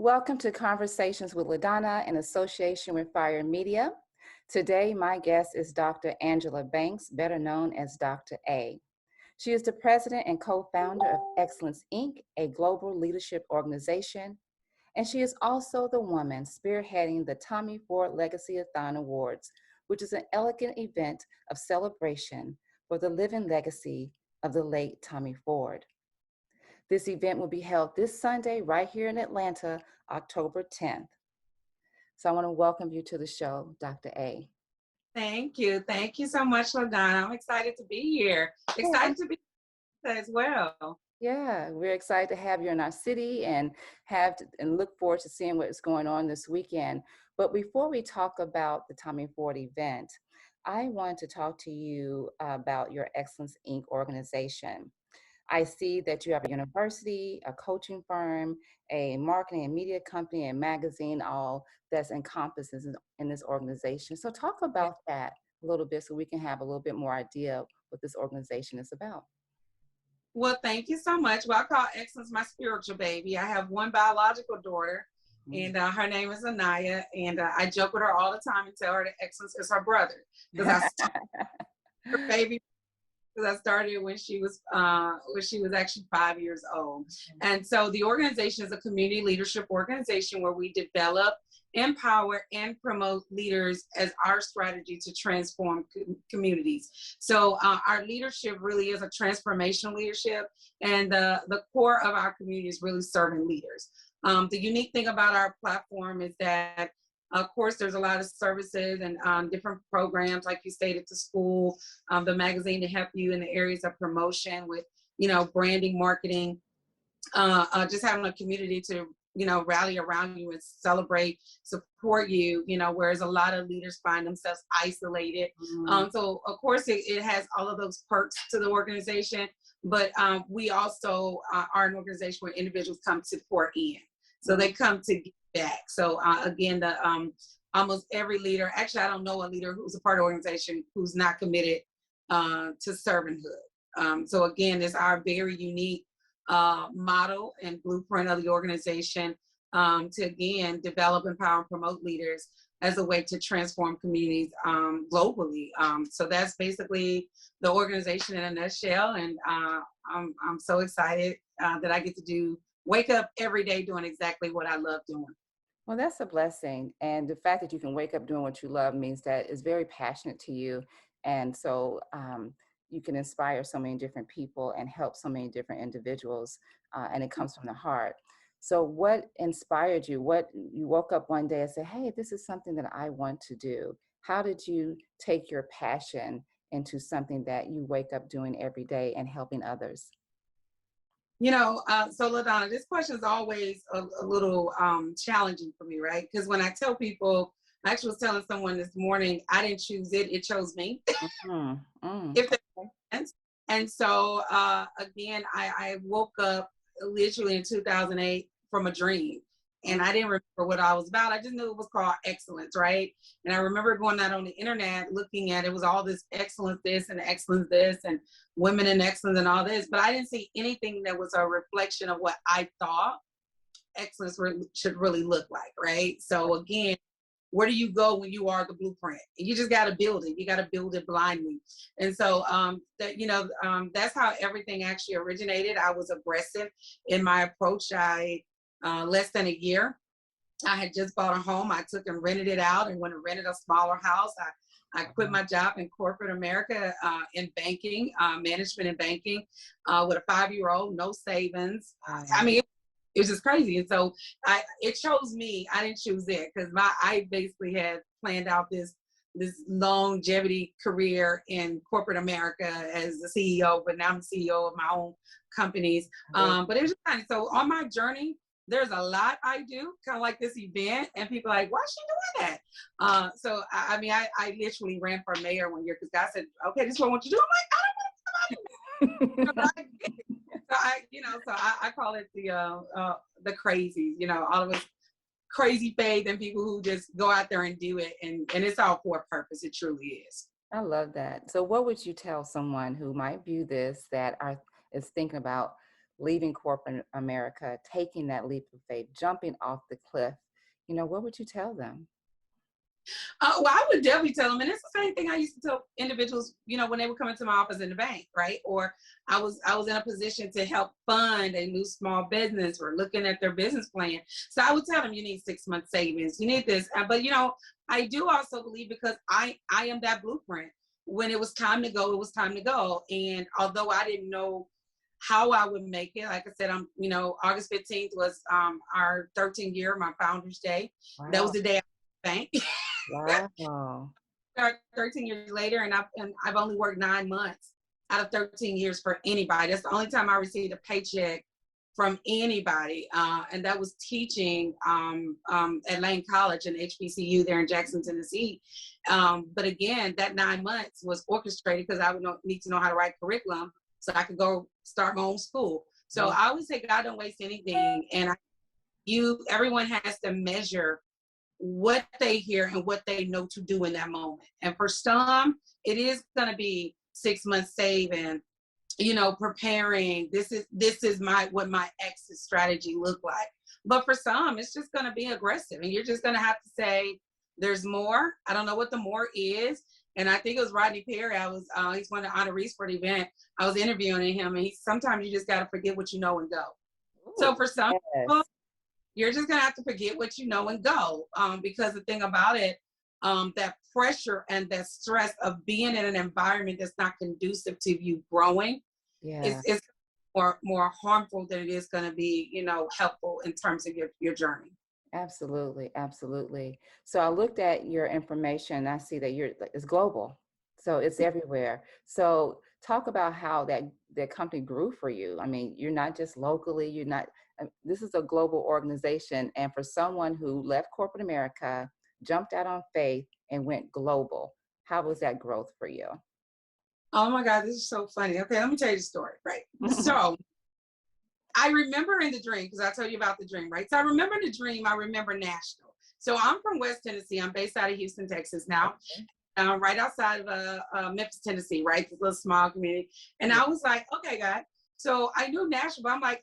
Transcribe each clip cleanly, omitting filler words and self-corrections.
Welcome to Conversations with LaDonna in association with Fire Media. Today, my guest is Dr. Angella Banks, better known as Dr. A. She is the president and co-founder of Xcellence, Inc., a global leadership organization, and she is also the woman spearheading the Tommy Ford Legacy-A-Thon Awards, which is an elegant event of celebration for the living legacy of the late Tommy Ford. This event will be held this Sunday right here in Atlanta, October 10th. So I want to welcome you to the show, Dr. A. Thank you. Thank you so much, LaDonna. I'm excited to be here. Excited to be here as well. Yeah, we're excited to have you in our city and look forward to seeing what is going on this weekend. But before we talk about the Tommy Ford event, I want to talk to you about your Xcellence, Inc. organization. I see that you have a university, a coaching firm, a marketing and media company, and magazine, all that's encompasses in this organization. So talk about that a little bit so we can have a little bit more idea what this organization is about. Well, thank you so much. Well, I call Xcellence my spiritual baby. I have one biological daughter, and her name is Anaya, and I joke with her all the time and tell her that Xcellence is her brother because her baby. Because I started when she was actually 5 years old. And so the organization is a community leadership organization where we develop, empower, and promote leaders as our strategy to transform communities. So our leadership really is a transformational leadership, and the core of our community is really serving leaders. The unique thing about our platform is that of course, there's a lot of services and different programs, like you stated, to school, the magazine to help you in the areas of promotion with, branding, marketing, just having a community to, rally around you and celebrate, support you, whereas a lot of leaders find themselves isolated. So, of course, it has all of those perks to the organization, but we also are an organization where individuals come to pour in. So they come to give back. So again, almost every leader, actually, I don't know a leader who's a part of the organization who's not committed to servanthood. So again, it's our very unique model and blueprint of the organization to, again, develop, empower, and promote leaders as a way to transform communities globally. So that's basically the organization in a nutshell. And I'm so excited that I get to wake up every day doing exactly what I love doing. Well, that's a blessing. And the fact that you can wake up doing what you love means that it's very passionate to you. And so you can inspire so many different people and help so many different individuals. And it comes from the heart. So what inspired you? What you woke up one day and said, hey, this is something that I want to do. How did you take your passion into something that you wake up doing every day and helping others? So LaDonna, this question is always a little challenging for me, right? Because when I tell people, I actually was telling someone this morning, I didn't choose it, it chose me. If that makes sense. And so, again, I woke up literally in 2008 from a dream. And I didn't remember what I was about. I just knew it was called Xcellence, right? And I remember going out on the internet, looking at it was all this excellence this and excellence this and women in excellence and all this. But I didn't see anything that was a reflection of what I thought excellence should really look like, right? So again, where do you go when you are the blueprint? You just got to build it. You got to build it blindly. And so that's how everything actually originated. I was aggressive in my approach. Less than a year, I had just bought a home. I took and rented it out, and when I rented a smaller house, I quit my job in corporate America in banking, management and banking, with a 5-year-old, no savings. I mean, it was just crazy. And so it chose me. I didn't choose it because I basically had planned out this longevity career in corporate America as the CEO, but now I'm the CEO of my own companies. But it was just kind of, so on my journey, there's a lot I do, kind of like this event, and people are like, why is she doing that? So, I mean, I literally ran for mayor one year because God said, okay, this is what I want you to do. I'm like, I don't want to so I call it the crazies, all of us crazy faith and people who just go out there and do it. And it's all for a purpose. It truly is. I love that. So what would you tell someone who might view this, that is thinking about leaving corporate America, taking that leap of faith, jumping off the cliff, what would you tell them? Well, I would definitely tell them, and it's the same thing I used to tell individuals, when they would come into my office in the bank, right? Or I was in a position to help fund a new small business or looking at their business plan. So I would tell them, you need 6 months savings, you need this. But I do also believe, because I am that blueprint. When it was time to go, it was time to go. And although I didn't know how I would make it, like I said, August 15th was our 13th year, my founder's day. Wow. That was the day I bank. Wow. 13 years later, and I've only worked 9 months out of 13 years for anybody. That's the only time I received a paycheck from anybody, and that was teaching at Lane College and HBCU there in Jackson, Tennessee. But again, that 9 months was orchestrated because I would need to know how to write curriculum so I could go start my own school. So I always say, God don't waste anything, and everyone has to measure what they hear and what they know to do in that moment. And for some, it is going to be 6 months saving, preparing. This is what my exit strategy look like. But for some, it's just going to be aggressive, and you're just going to have to say, there's more. I don't know what the more is. And I think it was Rodney Perry. He's one of the honorees for the event. I was interviewing him, and sometimes you just got to forget what you know and go. Ooh, so for some people, you're just going to have to forget what you know and go. Because the thing about it, that pressure and that stress of being in an environment that's not conducive to you growing, is more harmful than it is going to be, helpful in terms of your journey. Absolutely. Absolutely. So I looked at your information. I see that it's global. So it's everywhere. So talk about how that company grew for you. I mean, you're not just locally, this is a global organization. And for someone who left corporate America, jumped out on faith and went global, how was that growth for you? Oh my God, this is so funny. Okay, let me tell you the story, right? So I remember in the dream, because I told you about the dream, right? So I remember the dream, I remember Nashville. So I'm from West Tennessee. I'm based out of Houston, Texas now. Right outside of Memphis, Tennessee, right? This little small community. And I was like, okay, God. So I knew Nashville, but I'm like,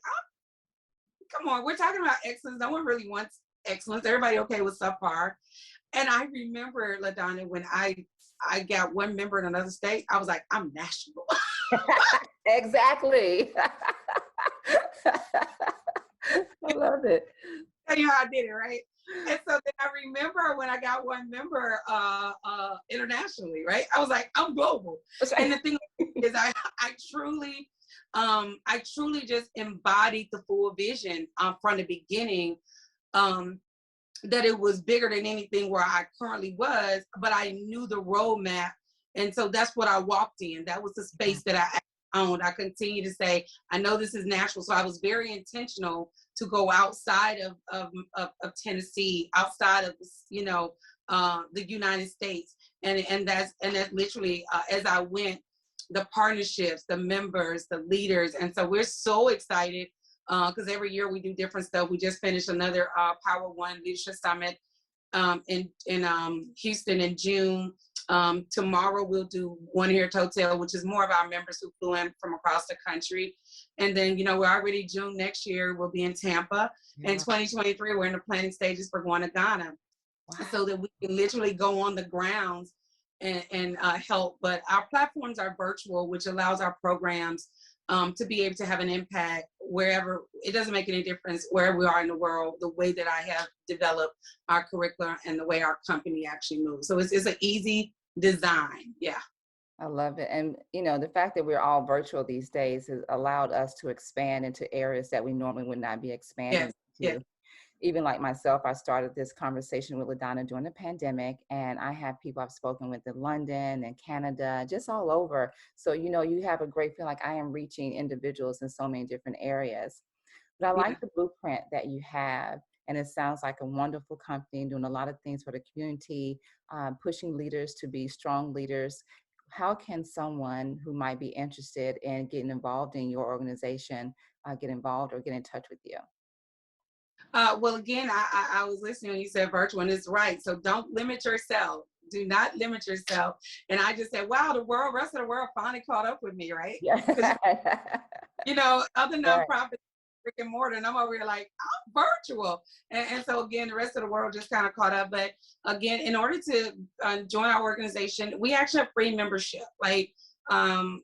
come on, we're talking about excellence. No one really wants excellence. Everybody okay with subpar. And I remember, LaDonna, when I got one member in another state, I was like, I'm Nashville. Exactly. I love it. Tell you how I did it, right? And so then I remember when I got one member internationally, right? I was like, I'm global. Right. And the thing is, I truly just embodied the full vision from the beginning, that it was bigger than anything where I currently was, but I knew the roadmap. And so that's what I walked in. That was the space that I owned. I continue to say, I know this is Nashville. So I was very intentional to go outside of Tennessee, outside of, the United States. And that's literally, as I went, the partnerships, the members, the leaders. And so we're so excited because every year we do different stuff. We just finished another Power One Leadership Summit in Houston in June. Tomorrow we'll do one here at Hotel, which is more of our members who flew in from across the country. And then, we're already June next year, we'll be in Tampa. Yeah. And 2023, we're in the planning stages for going to Ghana. Wow. So that we can literally go on the grounds and help. But our platforms are virtual, which allows our programs to be able to have an impact wherever. It doesn't make any difference where we are in the world, the way that I have developed our curriculum and the way our company actually moves. So it's an easy design. Yeah. I love it. And, the fact that we're all virtual these days has allowed us to expand into areas that we normally would not be expanding into. Yes. Even like myself, I started this conversation with LaDonna during the pandemic, and I have people I've spoken with in London and Canada, just all over. So, you have a great feeling like I am reaching individuals in so many different areas. But I like the blueprint that you have, and it sounds like a wonderful company doing a lot of things for the community, pushing leaders to be strong leaders. How can someone who might be interested in getting involved in your organization get involved or get in touch with you? Well, again, I was listening when you said virtual, and it's right. So don't limit yourself. Do not limit yourself. And I just said, wow, rest of the world finally caught up with me, right? Yeah. Because, other Right. nonprofits, brick and mortar, and I'm over here like, I'm virtual. And so, again, the rest of the world just kind of caught up. But again, in order to join our organization, we actually have free membership. Like,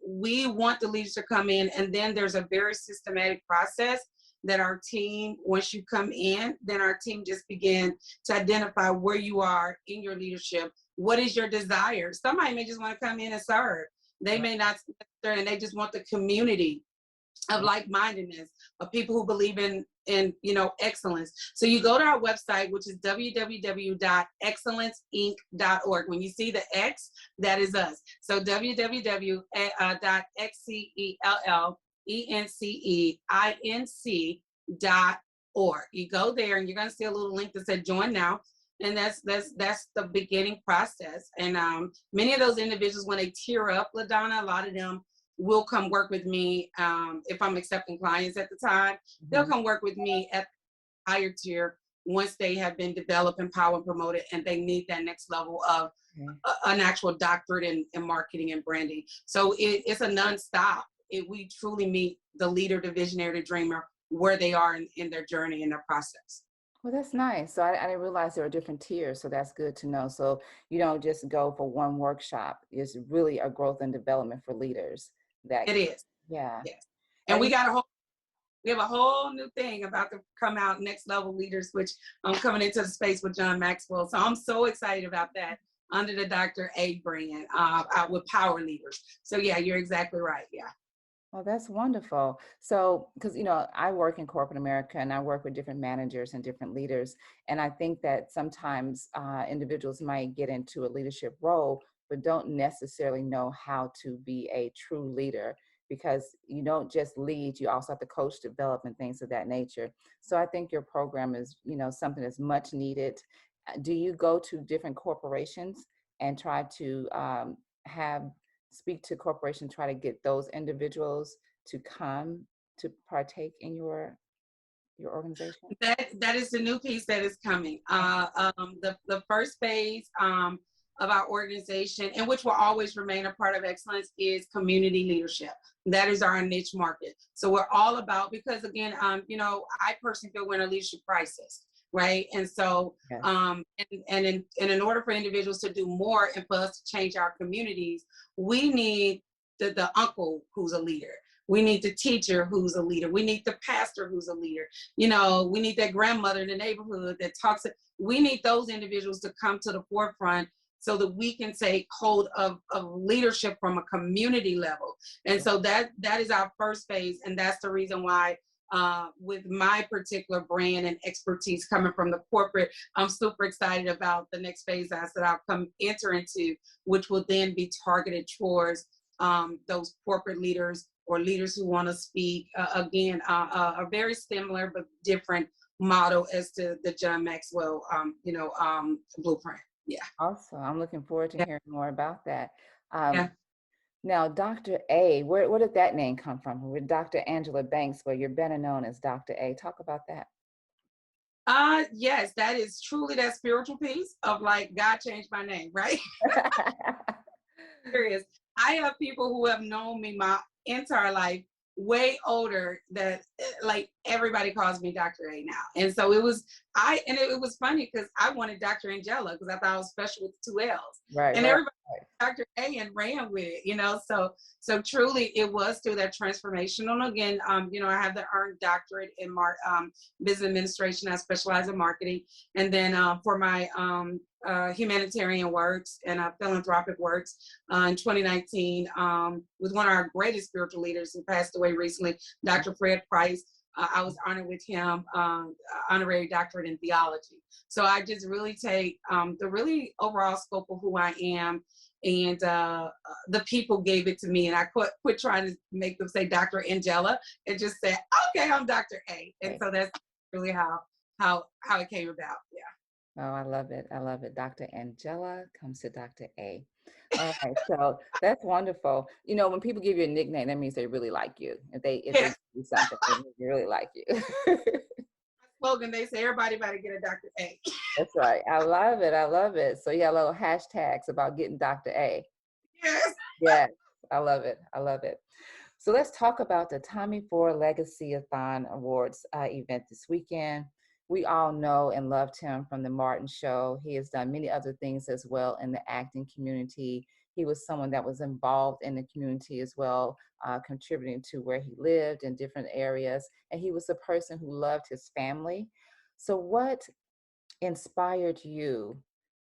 we want the leaders to come in, and then there's a very systematic process that our team, once you come in, then our team just begin to identify where you are in your leadership. What is your desire? Somebody may just want to come in and serve. They may not, and they just want the community of like-mindedness, of people who believe in excellence. So you go to our website, which is www.xcellenceinc.org. When you see the X, that is us. So www.xcellence.org. You go there and you're going to see a little link that said join now. And that's the beginning process. And many of those individuals, when they tier up, LaDonna, a lot of them will come work with me. If I'm accepting clients at the time, they'll come work with me at the higher tier once they have been developed, empowered, and promoted, and they need that next level of an actual doctorate in marketing and branding. So it's a nonstop. We truly meet the leader, the visionary, the dreamer, where they are in their journey, in their process. Well, that's nice. So I didn't realize there are different tiers. So that's good to know. So you don't just go for one workshop. It's really a growth and development for leaders. It is. Yeah. Yes. And we have a whole new thing about to come out, next level leaders, which I'm coming into the space with John Maxwell. So I'm so excited about that under the Dr. A brand out with Power Leaders. So yeah, you're exactly right. Yeah. Well, that's wonderful. So, because, I work in corporate America and I work with different managers and different leaders. And I think that sometimes individuals might get into a leadership role, but don't necessarily know how to be a true leader, because you don't just lead, you also have to coach, develop, and things of that nature. So I think your program is, something that's much needed. Do you go to different corporations and try to speak to corporations, try to get those individuals to come to partake in your organization? That is the new piece that is coming. The first phase of our organization, and which will always remain a part of Xcellence, is community leadership. That is our niche market. So we're all about, because again, I personally feel we're in a leadership crisis, right? And so, and in order for individuals to do more and for us to change our communities, we need the uncle who's a leader. We need the teacher who's a leader. We need the pastor who's a leader. We need that grandmother in the neighborhood that talks. We need those individuals to come to the forefront so that we can take hold of leadership from a community level. And so that is our first phase. And that's the reason why with my particular brand and expertise coming from the corporate, I'm super excited about the next phase that I'll enter into, which will then be targeted towards those corporate leaders or leaders who want to speak. Again, a very similar but different model as to the John Maxwell, blueprint. Yeah. Awesome. I'm looking forward to hearing more about that. Yeah. Now, Dr. A, where did that name come from? With Dr. Angella Banks, where you're better known as Dr. A. Talk about that. Yes, that is truly that spiritual piece of like, God changed my name, right? Serious. I have people who have known me my entire life, way older, that like everybody calls me Dr. A now. And so it was funny because I wanted Dr. Angella because I thought I was special with 2 L's. Right. And everybody Dr. A and ran with it, so truly it was through that transformational. And again, I have the earned doctorate in business administration. I specialize in marketing. And then for my humanitarian works and philanthropic works in 2019 with one of our greatest spiritual leaders who passed away recently, Dr. Fred Price. I was honored with him, honorary doctorate in theology. So I just really take the really overall scope of who I am, and the people gave it to me, and I quit trying to make them say Dr. Angella and just say, okay, I'm Dr. A. And so that's really how it came about. Yeah. Oh, I love it. I love it. Dr. Angella comes to Dr. A. All right, so that's wonderful. When people give you a nickname, that means they really like you. If they do something, they really like you. That's slogan. They say everybody better get a Dr. A. That's right. I love it. I love it. So you got little hashtags about getting Dr. A. Yes. Yes, I love it. I love it. So let's talk about the Tommy Ford Legacy-A-Thon Awards event this weekend. We all know and loved him from the Martin Show. He has done many other things as well in the acting community. He was someone that was involved in the community as well, contributing to where he lived in different areas. And he was a person who loved his family. So what inspired you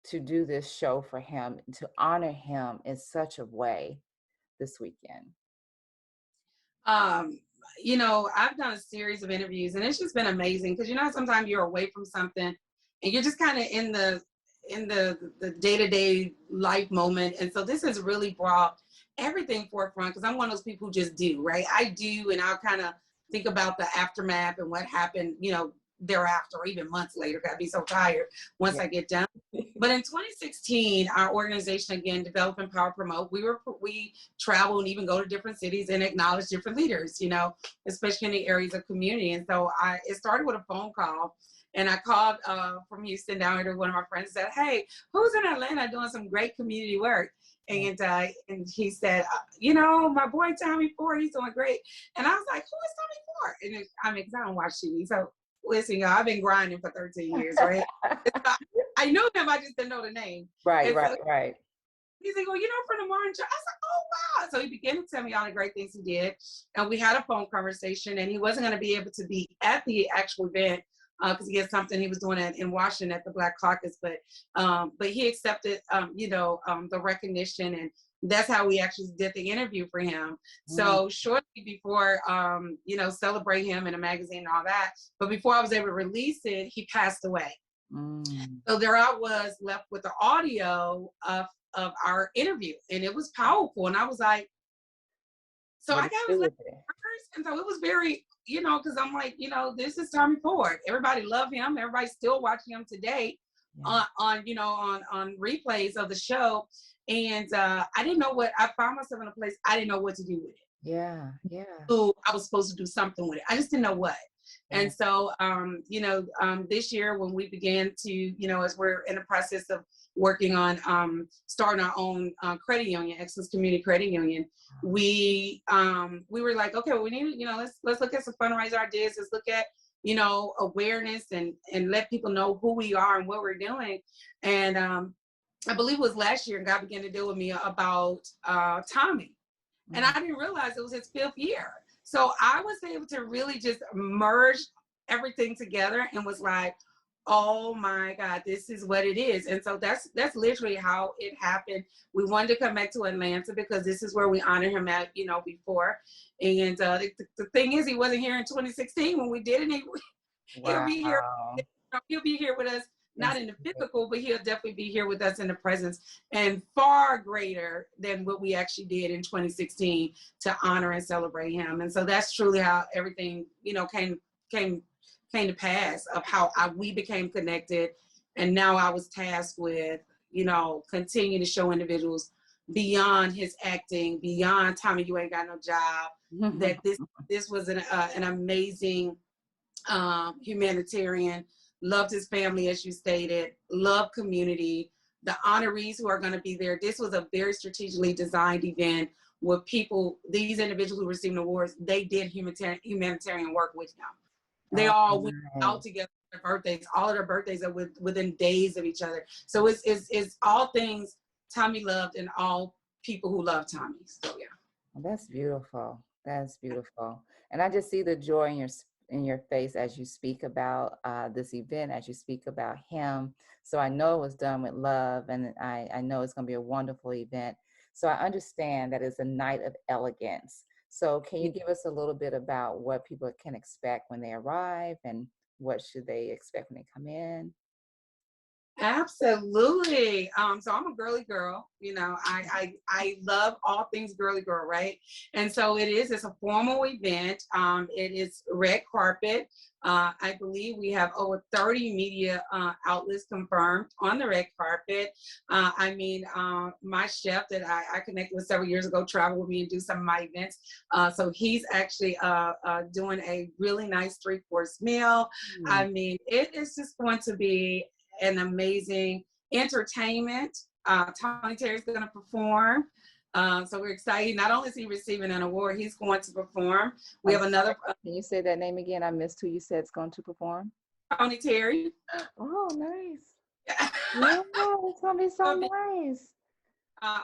to do this show for him, to honor him in such a way this weekend? um I've done a series of interviews and it's just been amazing because sometimes you're away from something and you're just kind of in the day-to-day life moment, and so this has really brought everything forefront because I'm one of those people who just do, right? I do, and I'll kind of think about the aftermath and what happened, thereafter, or even months later. I'd be so tired once Yeah. I get done. But in 2016, our organization, again, Develop, Empower, Promote, we travel and even go to different cities and acknowledge different leaders, especially in the areas of community. And so it started with a phone call. And I called from Houston down here to one of my friends and said, hey, who's in Atlanta doing some great community work? And he said, my boy Tommy Ford, he's doing great. And I was like, who is Tommy Ford? And because I don't watch TV. So listen, y'all, I've been grinding for 13 years, right? I knew him, I just didn't know the name. Right, And so right. he's like, well, from the Martin Show. I was like, oh, wow. So he began to tell me all the great things he did. And we had a phone conversation, and he wasn't going to be able to be at the actual event because he had something he was doing in Washington at the Black Caucus. But he accepted, the recognition, and that's how we actually did the interview for him. So shortly before, celebrate him in a magazine and all that, but before I was able to release it, he passed away. So there I was left with the audio of our interview, and it was powerful. And I was like, so I got his letters, and so it was very, because I'm like, this is Tommy Ford. Everybody love him. Everybody's still watching him today on replays of the show. And I didn't know I found myself in a place I didn't know what to do with it. Yeah. So I was supposed to do something with it. I just didn't know what. And so, this year when we began to, as we're in the process of working on starting our own credit union, Xcellence Community Credit Union, we were like, okay, well, we need, let's look at some fundraiser ideas. Let's look at, awareness and let people know who we are and what we're doing. And I believe it was last year, God began to deal with me about Tommy. And I didn't realize it was his 5th year. So I was able to really just merge everything together and was like, oh my God, this is what it is. And so that's literally how it happened. We wanted to come back to Atlanta because this is where we honor him at, before. And the thing is, he wasn't here in 2016 when we did it. He'll be here. He'll be here with us, not in the physical, but he'll definitely be here with us in the presence, and far greater than what we actually did in 2016 to honor and celebrate him. And so that's truly how everything, came to pass, of how we became connected. And now I was tasked with, continue to show individuals beyond his acting, beyond Tommy, you ain't got no job, that this was an amazing humanitarian, loved his family, as you stated, loved community, the honorees who are going to be there. This was a very strategically designed event with people, these individuals who received awards, they did humanitarian work with them. They all went out together for their birthdays. All of their birthdays are within days of each other. So it's all things Tommy loved and all people who love Tommy. So yeah. Well, that's beautiful. That's beautiful. And I just see the joy in your face as you speak about this event, as you speak about him. So I know it was done with love, and I know it's going to be a wonderful event. So I understand that it's a night of elegance. So can you give us a little bit about what people can expect when they arrive, and what should they expect when they come in? Absolutely. So I'm a girly girl. You know, I love all things girly girl, right? And so it's a formal event. It is red carpet. I believe we have over 30 media outlets confirmed on the red carpet. My chef that I connected with several years ago traveled with me and do some of my events. So he's actually doing a really nice 3-course meal. I mean, it is just going to be an amazing entertainment. Tony Terry's going to perform. So we're excited. Not only is he receiving an award, he's going to perform. We have another. Can you say that name again? I missed who you said is going to perform. Tony Terry. Oh, nice. Yeah, it's going to be so nice.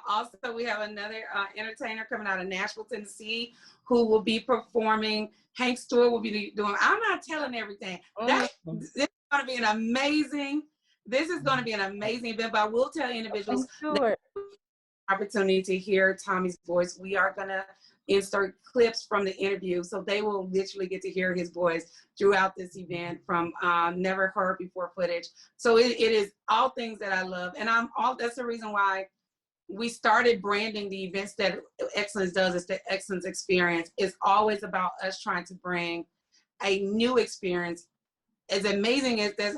Also, we have another entertainer coming out of Nashville, Tennessee, who will be performing. Hank Stewart will be doing. I'm not telling everything. This is going to be an amazing. This is going to be an amazing event. But I will tell individuals opportunity to hear Tommy's voice. We are going to insert clips from the interview, so they will literally get to hear his voice throughout this event from never heard before footage. So it is all things that I love, and that's the reason why we started branding the events that Xcellence does. Is the Xcellence experience. It's always about us trying to bring a new experience. As amazing as this,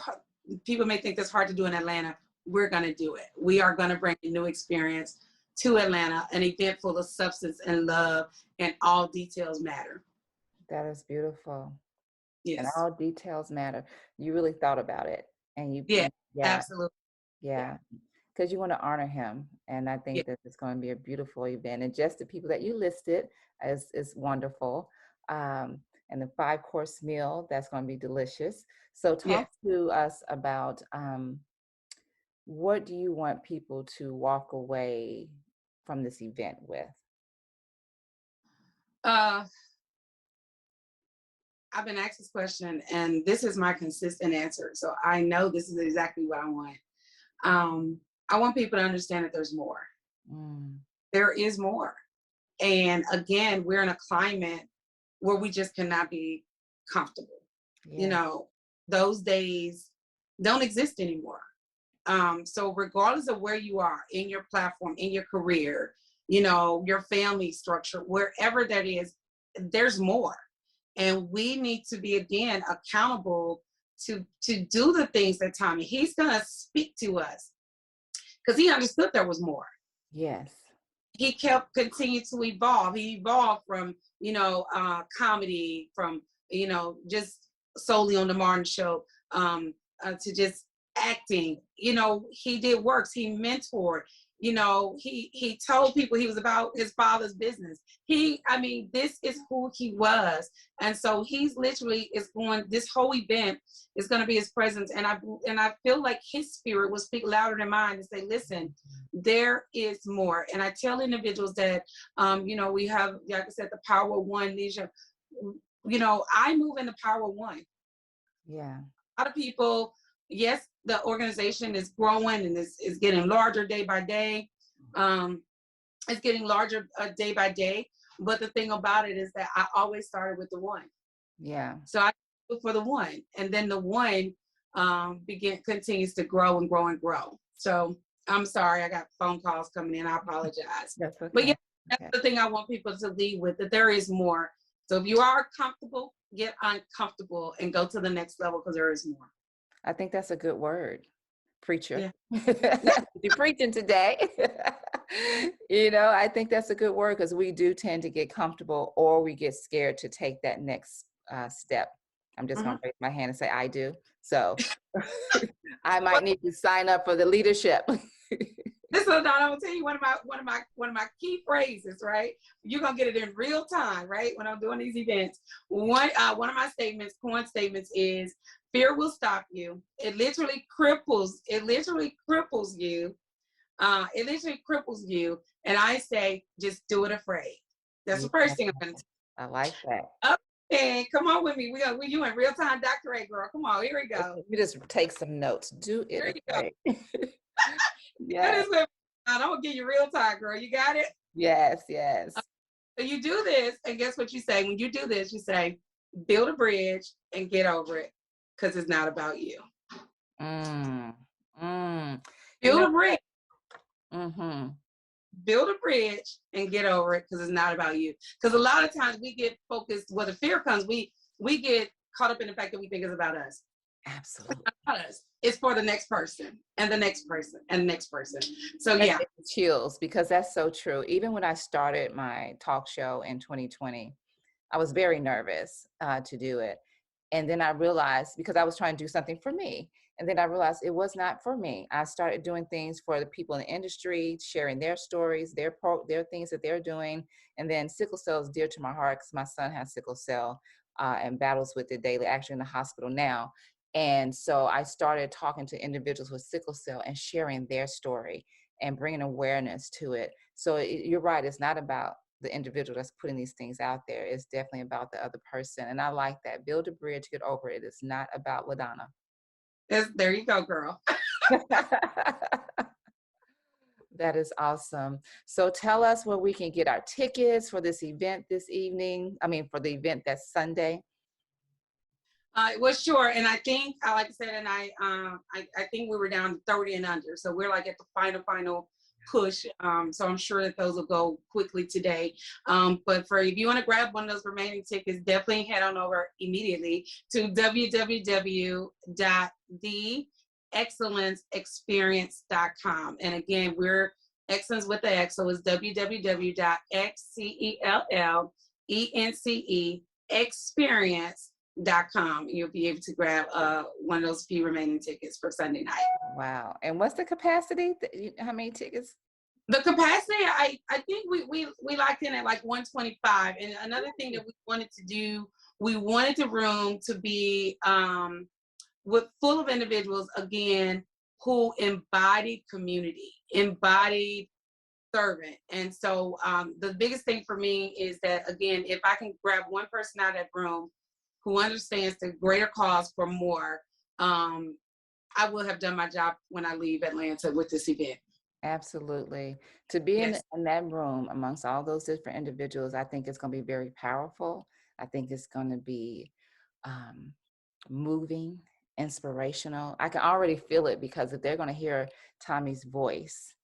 people may think that's hard to do in Atlanta, we're going to do it. We are going to bring a new experience to Atlanta, an event full of substance and love, and all details matter. That is beautiful. Yes. And all details matter. You really thought about it. And you, absolutely. Yeah. Because you want to honor him. And I think that it's going to be a beautiful event. And just the people that you listed is wonderful. And the 5-course meal, that's going to be delicious. So talk to us about what do you want people to walk away from this event with? I've been asked this question, and this is my consistent answer. So I know this is exactly what I want. I want people to understand that there's more. There is more. And again, we're in a climate where we just cannot be comfortable. You know, those days don't exist anymore. So regardless of where you are in your platform, in your career, you know, your family structure, wherever that is, there's more. And we need to be, again, accountable to do the things that Tommy, he's going to speak to us because he understood there was more. Yes. He continued to evolve. He evolved from, you know, comedy, from, you know, just solely on the Martin Show, to just acting. You know, he did works. He mentored. You know, he told people he was about his father's business. This is who he was. And so he's literally this whole event is going to be his presence. And I feel like his spirit will speak louder than mine and say, listen, there is more. And I tell individuals that, you know, we have, like I said, the power of one. You know, I move in the power of one. Yeah. A lot of people, yes, the organization is growing and is getting larger day by day. It's getting larger day by day. But the thing about it is that I always started with the one. Yeah. So I look for the one, and then the one continues to grow and grow and grow. So I'm sorry, I got phone calls coming in. I apologize. That's okay. But yeah, that's the thing I want people to leave with, that there is more. So if you are comfortable, get uncomfortable and go to the next level, because there is more. I think that's a good word, preacher. Yeah. You're preaching today. You know, I think that's a good word, because we do tend to get comfortable, or we get scared to take that next step. I'm just going to raise my hand and say I do. So I might need to sign up for the leadership. This is LaDonna. I'm gonna tell you one of my key phrases, right? You're gonna get it in real time, right? When I'm doing these events, one of my coin statements is, fear will stop you. It literally cripples you. It literally cripples you. And I say, just do it afraid. That's the first thing I'm gonna say. I like that. Okay, come on with me. You in real time, Dr. A, girl. Come on, here we go. You just take some notes. Do it afraid. Yeah. I'm gonna give you real time, girl. You got it? Yes. So you do this, and guess what you say? When you do this, you say, build a bridge and get over it, because it's not about you. Mm. You Build know, a bridge. mm-hmm. Build a bridge and get over it because it's not about you. Because a lot of times we get focused, when the fear comes, we get caught up in the fact that we think it's about us. Absolutely. About us. It's for the next person and the next person and the next person. So That yeah. gives me chills because that's so true. Even when I started my talk show in 2020, I was very nervous to do it. And then I realized, because I was trying to do something for me, and then I realized it was not for me. I started doing things for the people in the industry, sharing their stories, their things that they're doing. And then sickle cell is dear to my heart because my son has sickle cell and battles with it daily, actually in the hospital now. And so I started talking to individuals with sickle cell and sharing their story and bringing awareness to it. So you're right, it's not about the individual that's putting these things out there. It's definitely about the other person. And I like that. Build a bridge, get over it. It's not about LaDonna. There you go, girl. That is awesome. So tell us where we can get our tickets for this event this evening. I mean, for the event that's Sunday. Well, sure. And I think, like I said, and I think we were down to 30 and under. So we're like at the final push. So I'm sure that those will go quickly today. But if you want to grab one of those remaining tickets, definitely head on over immediately to www.thexcellenceexperience.com. And again, we're Xcellence with the X, so it's www.xcellence.com. You'll be able to grab one of those few remaining tickets for Sunday night. Wow. And what's the capacity? How many tickets? The capacity, I think we locked in at like 125. And another thing that we wanted to do, we wanted the room to be full of individuals, again, who embodied community, embodied servant. And so the biggest thing for me is that, again, if I can grab one person out of that room who understands the greater cause for more, I will have done my job when I leave Atlanta with this event. Absolutely. To be Yes. in that room amongst all those different individuals, I think it's going to be very powerful. I think it's going to be um, moving, inspirational. I can already feel it because if they're going to hear Tommy's voice,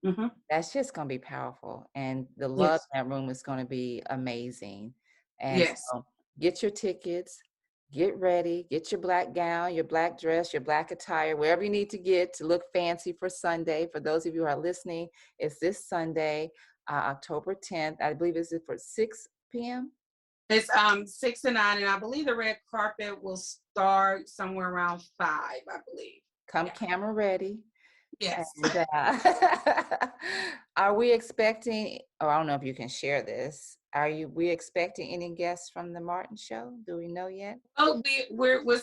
Mm-hmm. that's just going to be powerful. And the love Yes. in that room is going to be amazing. And Yes. so get your tickets, get ready, get your black gown, your black dress, your black attire, wherever you need to get to look fancy for Sunday. For those of you who are listening, it's this Sunday, October 10th. I believe it's for 6 p.m. It's 6 to 9, and I believe the red carpet will start somewhere around 5, I believe. Come Yeah. camera ready. Yes. And are we expecting, or I don't know if you can share this, we expecting any guests from the Martin show? Do we know yet? Oh,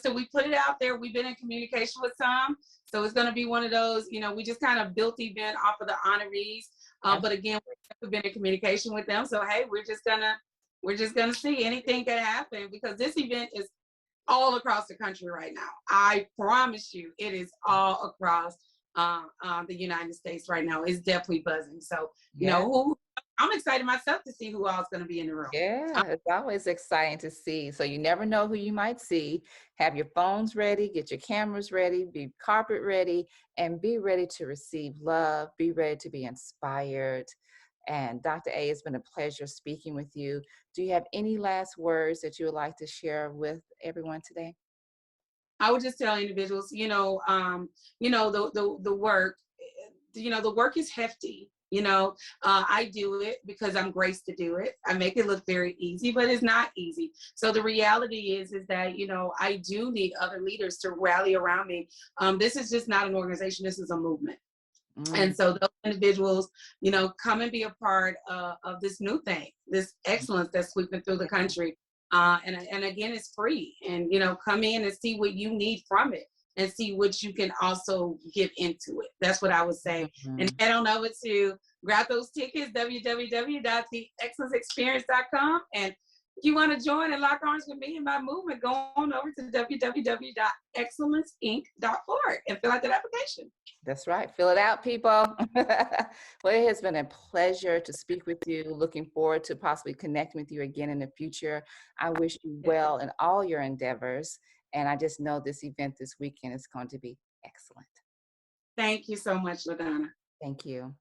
so we put it out there. We've been in communication with some, so it's going to be one of those. We just kind of built the event off of the honorees, but again, we've been in communication with them. So hey, we're just gonna see. Anything can happen because this event is all across the country right now. I promise you, it is all across the United States right now. It's definitely buzzing. So I'm excited myself to see who all is going to be in the room. Yeah, it's always exciting to see. So you never know who you might see. Have your phones ready, get your cameras ready, be carpet ready, and be ready to receive love. Be ready to be inspired. And Dr. A, it's been a pleasure speaking with you. Do you have any last words that you would like to share with everyone today? I would just tell individuals, the work, the work is hefty. I do it because I'm graced to do it. I make it look very easy, but it's not easy. So the reality is that, I do need other leaders to rally around me. This is just not an organization. This is a movement. And so those individuals, come and be a part of this new thing, this excellence that's sweeping through the country. And again, it's free. And, come in and see what you need from it and see what you can also give into it. That's what I would say. And head on over to grab those tickets, www.thexcellenceexperience.com. And if you want to join and lock arms with me and my movement, go on over to www.excellenceinc.org and fill out that application. That's right. Fill it out, people. Well, it has been a pleasure to speak with you. Looking forward to possibly connecting with you again in the future. I wish you well in all your endeavors. And I just know this event this weekend is going to be excellent. Thank you so much, LaDonna. Thank you.